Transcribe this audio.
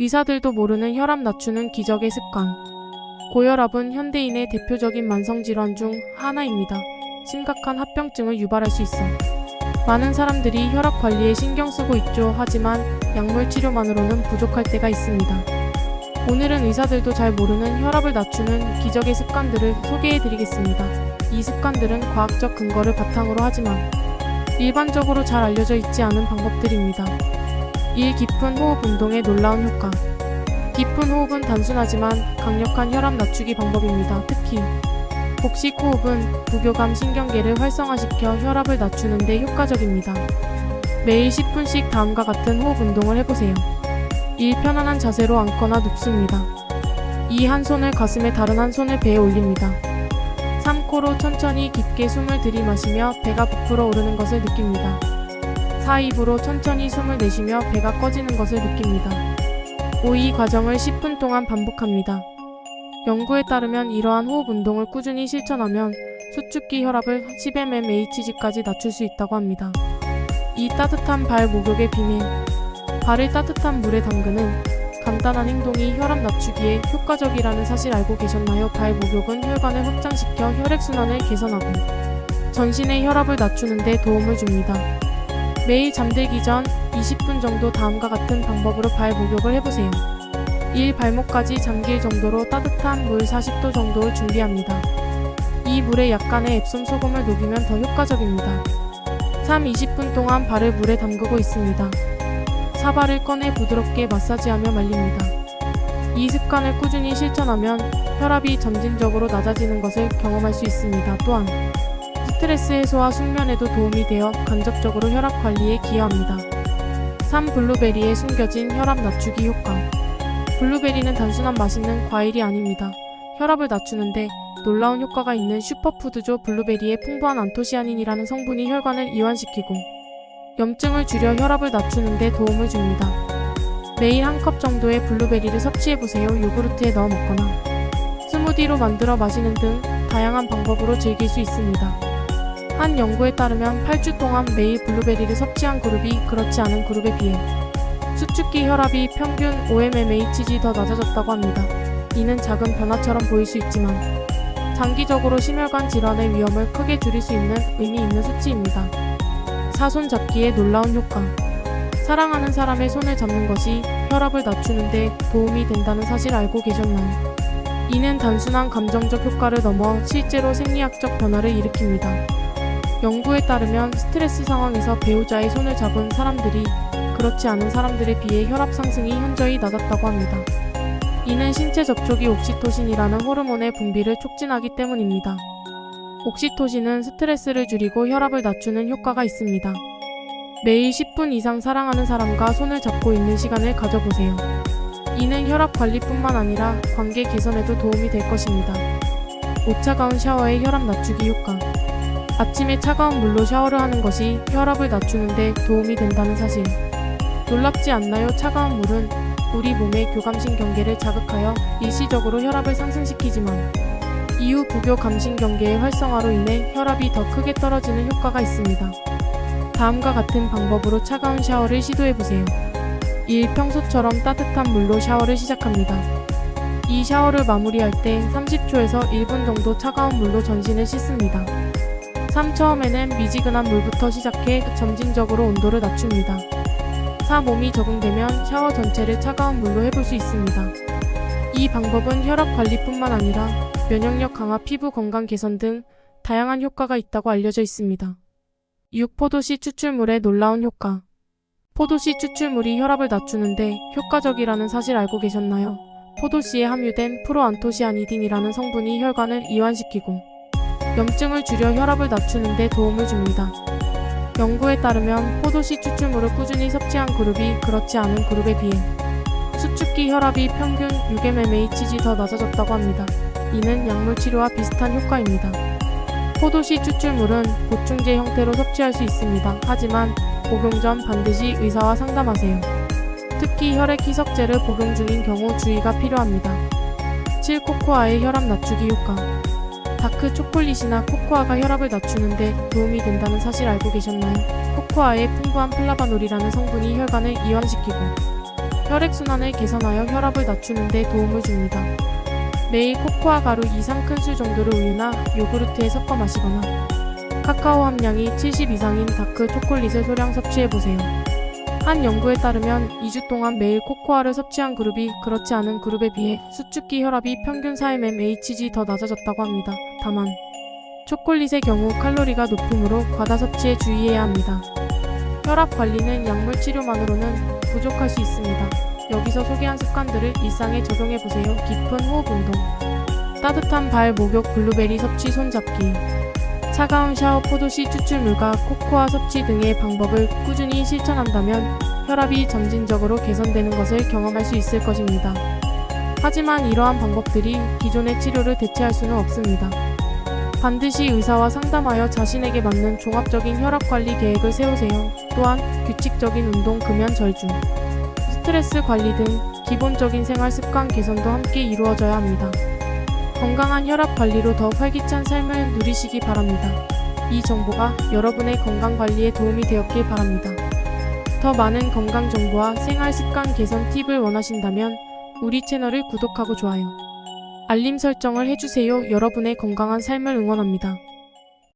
의사들도 모르는 혈압 낮추는 기적의 습관. 고혈압은 현대인의 대표적인 만성질환 중 하나입니다. 심각한 합병증을 유발할 수 있어 많은 사람들이 혈압 관리에 신경 쓰고 있죠. 하지만 약물 치료만으로는 부족할 때가 있습니다. 오늘은 의사들도 잘 모르는 혈압을 낮추는 기적의 습관들을 소개해드리겠습니다. 이 습관들은 과학적 근거를 바탕으로 하지만 일반적으로 잘 알려져 있지 않은 방법들입니다. 1. 깊은 호흡 운동의 놀라운 효과. 깊은 호흡은 단순하지만 강력한 혈압 낮추기 방법입니다. 특히 복식 호흡은 부교감 신경계를 활성화시켜 혈압을 낮추는 데 효과적입니다. 매일 10분씩 다음과 같은 호흡 운동을 해보세요. 1. 편안한 자세로 앉거나 눕습니다. 2. 한 손을 가슴에 다른 한 손을 배에 올립니다. 3. 코로 천천히 깊게 숨을 들이마시며 배가 부풀어 오르는 것을 느낍니다. 4. 입으로 천천히 숨을 내쉬며 배가 꺼지는 것을 느낍니다. 5. 이 과정을 10분 동안 반복합니다. 연구에 따르면 이러한 호흡 운동을 꾸준히 실천하면 수축기 혈압을 10mmHg까지 낮출 수 있다고 합니다. 2. 따뜻한 발 목욕의 비밀. 발을 따뜻한 물에 담그는 간단한 행동이 혈압 낮추기에 효과적이라는 사실 알고 계셨나요? 발 목욕은 혈관을 확장시켜 혈액순환을 개선하고 전신의 혈압을 낮추는 데 도움을 줍니다. 매일 잠들기 전 20분 정도 다음과 같은 방법으로 발 목욕을 해보세요. 1. 발목까지 잠길 정도로 따뜻한 물 40도 정도를 준비합니다. 이 물에 약간의 앱솜 소금을 녹이면 더 효과적입니다. 3. 20분 동안 발을 물에 담그고 있습니다. 사발을 꺼내 부드럽게 마사지하며 말립니다. 이 습관을 꾸준히 실천하면 혈압이 점진적으로 낮아지는 것을 경험할 수 있습니다. 또한 스트레스 해소와 숙면에도 도움이 되어 간접적으로 혈압 관리에 기여합니다. 3. 블루베리의 숨겨진 혈압 낮추기 효과. 블루베리는 단순한 맛있는 과일이 아닙니다. 혈압을 낮추는데 놀라운 효과가 있는 슈퍼푸드죠. 블루베리에 풍부한 안토시아닌이라는 성분이 혈관을 이완시키고 염증을 줄여 혈압을 낮추는 데 도움을 줍니다. 매일 한 컵 정도의 블루베리를 섭취해보세요. 요구르트에 넣어 먹거나 스무디로 만들어 마시는 등 다양한 방법으로 즐길 수 있습니다. 한 연구에 따르면 8주 동안 매일 블루베리를 섭취한 그룹이 그렇지 않은 그룹에 비해 수축기 혈압이 평균 5mmHg 더 낮아졌다고 합니다. 이는 작은 변화처럼 보일 수 있지만 장기적으로 심혈관 질환의 위험을 크게 줄일 수 있는 의미 있는 수치입니다. 4. 손잡기의 놀라운 효과. 사랑하는 사람의 손을 잡는 것이 혈압을 낮추는 데 도움이 된다는 사실 알고 계셨나요? 이는 단순한 감정적 효과를 넘어 실제로 생리학적 변화를 일으킵니다. 연구에 따르면 스트레스 상황에서 배우자의 손을 잡은 사람들이 그렇지 않은 사람들에 비해 혈압 상승이 현저히 낮았다고 합니다. 이는 신체 접촉이 옥시토신이라는 호르몬의 분비를 촉진하기 때문입니다. 옥시토신은 스트레스를 줄이고 혈압을 낮추는 효과가 있습니다. 매일 10분 이상 사랑하는 사람과 손을 잡고 있는 시간을 가져보세요. 이는 혈압 관리뿐만 아니라 관계 개선에도 도움이 될 것입니다. 5. 차가운 샤워의 혈압 낮추기 효과. 아침에 차가운 물로 샤워를 하는 것이 혈압을 낮추는 데 도움이 된다는 사실. 놀랍지 않나요? 차가운 물은 우리 몸의 교감신경계를 자극하여 일시적으로 혈압을 상승시키지만 이후 부교감신경계의 활성화로 인해 혈압이 더 크게 떨어지는 효과가 있습니다. 다음과 같은 방법으로 차가운 샤워를 시도해보세요. 1. 평소처럼 따뜻한 물로 샤워를 시작합니다. 이 샤워를 마무리할 때 30초에서 1분 정도 차가운 물로 전신을 씻습니다. 3. 처음에는 미지근한 물부터 시작해 점진적으로 온도를 낮춥니다. 4. 몸이 적응되면 샤워 전체를 차가운 물로 해볼 수 있습니다. 이 방법은 혈압 관리뿐만 아니라 면역력 강화, 피부 건강 개선 등 다양한 효과가 있다고 알려져 있습니다. 6. 포도씨 추출물의 놀라운 효과. 포도씨 추출물이 혈압을 낮추는데 효과적이라는 사실 알고 계셨나요? 포도씨에 함유된 프로안토시아니딘이라는 성분이 혈관을 이완시키고 염증을 줄여 혈압을 낮추는 데 도움을 줍니다. 연구에 따르면 포도씨 추출물을 꾸준히 섭취한 그룹이 그렇지 않은 그룹에 비해 수축기 혈압이 평균 6mmHg 더 낮아졌다고 합니다. 이는 약물 치료와 비슷한 효과입니다. 포도씨 추출물은 보충제 형태로 섭취할 수 있습니다. 하지만 복용 전 반드시 의사와 상담하세요. 특히 혈액 희석제를 복용 중인 경우 주의가 필요합니다. 7. 코코아의 혈압 낮추기 효과. 다크 초콜릿이나 코코아가 혈압을 낮추는데 도움이 된다는 사실 알고 계셨나요? 코코아에 풍부한 플라바놀이라는 성분이 혈관을 이완시키고 혈액순환을 개선하여 혈압을 낮추는 데 도움을 줍니다. 매일 코코아 가루 2~3큰술 정도를 우유나 요구르트에 섞어 마시거나 카카오 함량이 70 이상인 다크 초콜릿을 소량 섭취해보세요. 한 연구에 따르면 2주 동안 매일 코코아를 섭취한 그룹이 그렇지 않은 그룹에 비해 수축기 혈압이 평균 4mmHg 더 낮아졌다고 합니다. 다만 초콜릿의 경우 칼로리가 높으므로 과다 섭취에 주의해야 합니다. 혈압 관리는 약물 치료만으로는 부족할 수 있습니다. 여기서 소개한 습관들을 일상에 적용해보세요. 깊은 호흡 운동, 따뜻한 발 목욕, 블루베리 섭취 손잡기, 차가운 샤워, 포도씨 추출물과 코코아 섭취 등의 방법을 꾸준히 실천한다면 혈압이 점진적으로 개선되는 것을 경험할 수 있을 것입니다. 하지만 이러한 방법들이 기존의 치료를 대체할 수는 없습니다. 반드시 의사와 상담하여 자신에게 맞는 종합적인 혈압관리 계획을 세우세요. 또한 규칙적인 운동, 금연, 절주, 스트레스 관리 등 기본적인 생활 습관 개선도 함께 이루어져야 합니다. 건강한 혈압 관리로 더 활기찬 삶을 누리시기 바랍니다. 이 정보가 여러분의 건강 관리에 도움이 되었길 바랍니다. 더 많은 건강 정보와 생활 습관 개선 팁을 원하신다면 우리 채널을 구독하고 좋아요, 알림 설정을 해주세요. 여러분의 건강한 삶을 응원합니다.